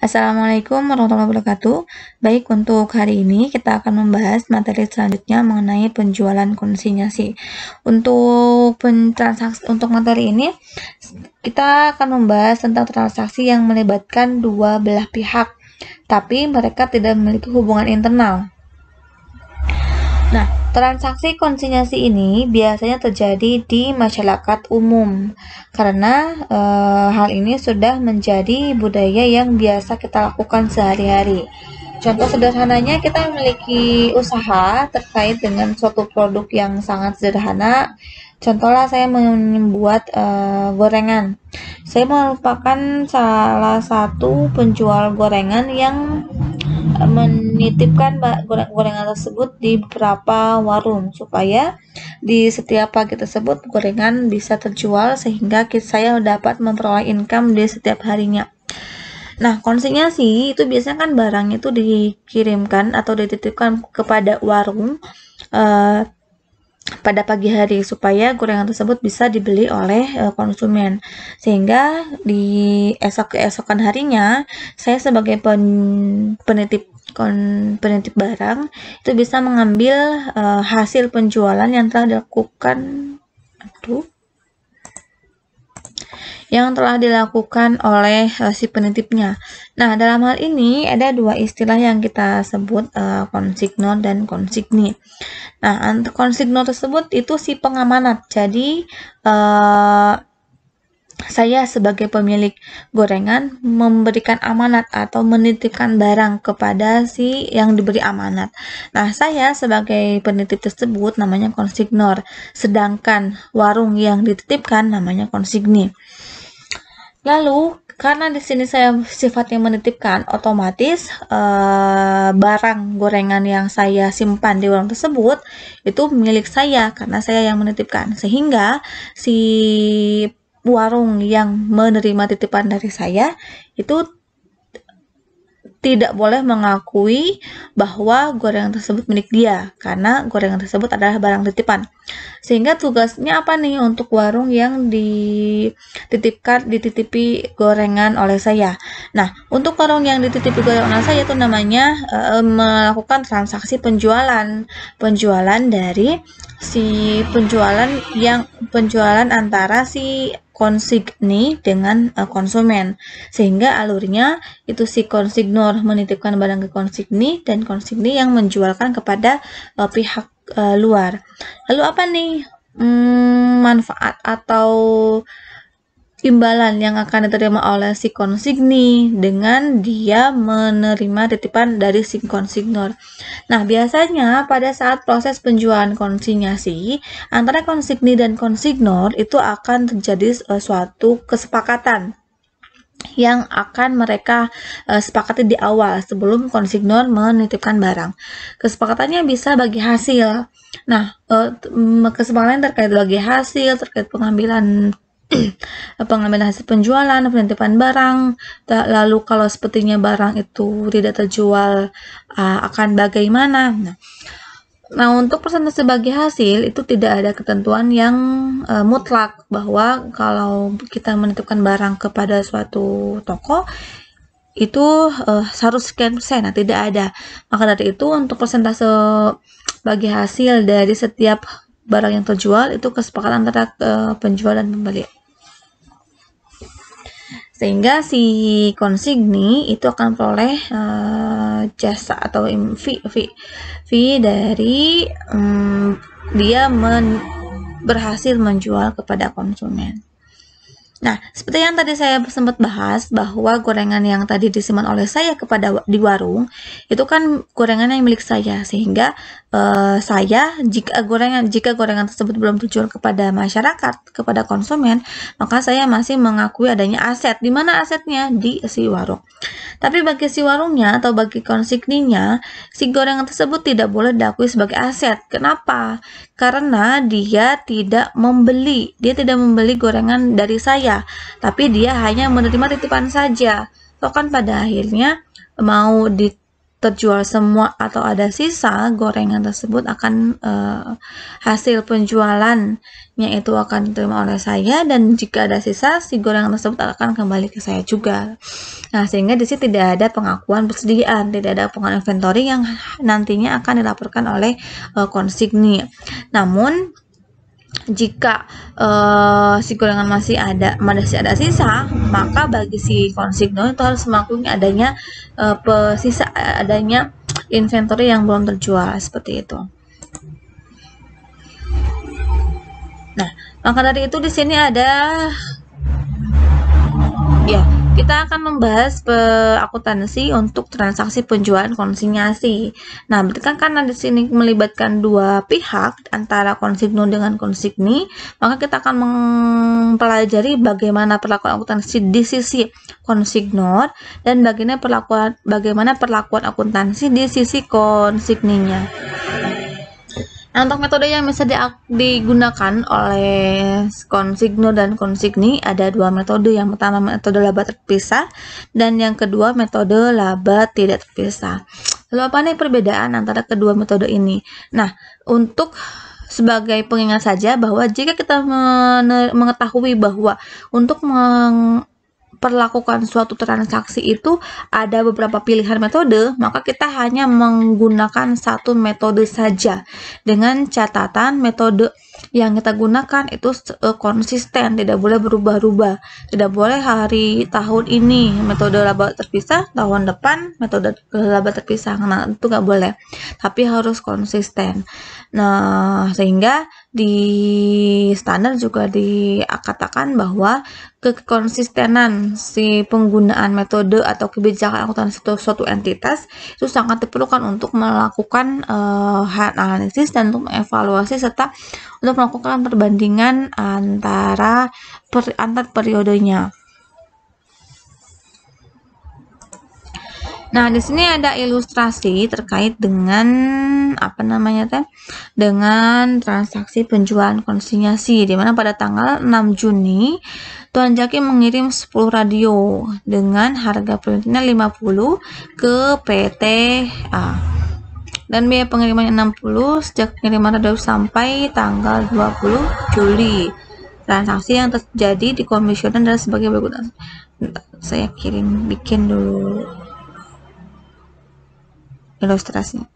Assalamualaikum warahmatullahi wabarakatuh. Baik, untuk hari ini kita akan membahas materi selanjutnya mengenai penjualan konsinyasi. Untuk materi ini kita akan membahas tentang transaksi yang melibatkan dua belah pihak, tapi mereka tidak memiliki hubungan internal. Nah, transaksi konsinyasi ini biasanya terjadi di masyarakat umum karena hal ini sudah menjadi budaya yang biasa kita lakukan sehari-hari. Contoh sederhananya, kita memiliki usaha terkait dengan suatu produk yang sangat sederhana. Contohnya saya membuat gorengan. Saya merupakan salah satu penjual gorengan yang menitipkan gorengan tersebut di beberapa warung supaya di setiap pagi tersebut gorengan bisa terjual sehingga saya dapat memperoleh income di setiap harinya. Nah, konsinyasi itu biasanya kan barang itu dikirimkan atau dititipkan kepada warung pada pagi hari supaya gorengan tersebut bisa dibeli oleh konsumen, sehingga di keesokan harinya saya sebagai penitip barang itu bisa mengambil hasil penjualan yang telah dilakukan oleh si penitipnya. Nah, dalam hal ini ada dua istilah yang kita sebut konsignor dan konsigni. Nah, konsignor tersebut itu si pengamanat. Jadi saya sebagai pemilik gorengan memberikan amanat atau menitipkan barang kepada si yang diberi amanat. Nah, saya sebagai penitip tersebut namanya konsignor, sedangkan warung yang dititipkan namanya konsigni. Lalu, karena di sini saya sifatnya menitipkan, otomatis barang gorengan yang saya simpan di warung tersebut itu milik saya karena saya yang menitipkan. Sehingga si warung yang menerima titipan dari saya itu tidak boleh mengakui bahwa gorengan tersebut milik dia karena gorengan tersebut adalah barang titipan. Sehingga tugasnya apa nih untuk warung yang dititipi gorengan oleh saya? Nah, untuk warung yang dititipi gorengan oleh saya itu namanya melakukan transaksi penjualan dari si penjualan antara si konsigni dengan konsumen, sehingga alurnya itu si konsignor menitipkan barang ke konsigni dan konsigni yang menjualkan kepada pihak luar. Lalu apa nih manfaat atau imbalan yang akan diterima oleh si konsigni dengan dia menerima titipan dari si konsignor? Nah, biasanya pada saat proses penjualan konsinyasi antara konsigni dan konsignor itu akan terjadi suatu kesepakatan yang akan mereka sepakati di awal sebelum konsignor menitipkan barang. Kesepakatannya bisa bagi hasil. Nah, kesepakatan terkait bagi hasil, terkait pengambilan hasil penjualan, penitipan barang. Lalu kalau sepertinya barang itu tidak terjual, akan bagaimana? Nah, untuk persentase bagi hasil itu tidak ada ketentuan yang mutlak bahwa kalau kita menitipkan barang kepada suatu toko itu harus sekian persen. Nah, tidak ada. Maka dari itu untuk persentase bagi hasil dari setiap barang yang terjual itu kesepakatan antara penjual dan pembeli. Sehingga si konsigni itu akan memperoleh jasa atau fee dari dia berhasil menjual kepada konsumen. Nah, seperti yang tadi saya sempat bahas bahwa gorengan yang tadi disimpan oleh saya di warung itu kan gorengan yang milik saya, sehingga saya jika gorengan tersebut belum terjual kepada masyarakat, kepada konsumen, maka saya masih mengakui adanya aset. Di mana asetnya? Di si warung. Tapi bagi si warungnya atau bagi konsigninya, si gorengan tersebut tidak boleh diakui sebagai aset. Kenapa? Karena dia tidak membeli gorengan dari saya, tapi dia hanya menerima titipan saja. Toh kan pada akhirnya mau terjual semua atau ada sisa, gorengan tersebut akan hasil penjualannya itu akan diterima oleh saya, dan jika ada sisa, si gorengan tersebut akan kembali ke saya juga. Nah, sehingga di sini tidak ada pengakuan persediaan, tidak ada pengakuan inventory yang nantinya akan dilaporkan oleh konsigni. Namun jika si gorengan masih ada sisa, maka bagi si konsigno itu harus mengakui adanya adanya inventory yang belum terjual, seperti itu. Nah, maka dari itu di sini ada kita akan membahas akuntansi untuk transaksi penjualan konsinyasi. Nah, berarti kan karena di sini melibatkan dua pihak antara konsigno dengan konsigni, maka kita akan mempelajari bagaimana perlakuan akuntansi di sisi konsignor dan bagaimana perlakuan akuntansi di sisi konsigninya. Nah, untuk metode yang bisa digunakan oleh konsigno dan konsigni ada dua metode. Yang pertama metode laba terpisah dan yang kedua metode laba tidak terpisah. Lalu apa nih perbedaan antara kedua metode ini? Nah, untuk sebagai pengingat saja bahwa jika kita mengetahui bahwa untuk perlakukan suatu transaksi itu ada beberapa pilihan metode, maka kita hanya menggunakan satu metode saja dengan catatan metode yang kita gunakan itu konsisten, tidak boleh berubah-ubah, tidak boleh tahun ini metode laba terpisah, tahun depan metode laba terpisah. Nah, itu nggak boleh, tapi harus konsisten. Nah, sehingga di standar juga dikatakan bahwa kekonsistenan si penggunaan metode atau kebijakan akuntansi suatu entitas itu sangat diperlukan untuk melakukan analisis dan untuk mengevaluasi serta untuk melakukan perbandingan antar periodenya. Nah, di sini ada ilustrasi terkait dengan dengan transaksi penjualan konsinyasi, di mana pada tanggal 6 Juni Tuan Jaki mengirim 10 radio dengan harga per-unitnya 50 ke PT A. Dan biaya pengirimannya 60 sejak pengiriman radio sampai tanggal 20 Juli. Transaksi yang terjadi di komisioner dan sebagai berikut. Saya bikin dulu ilustrasinya.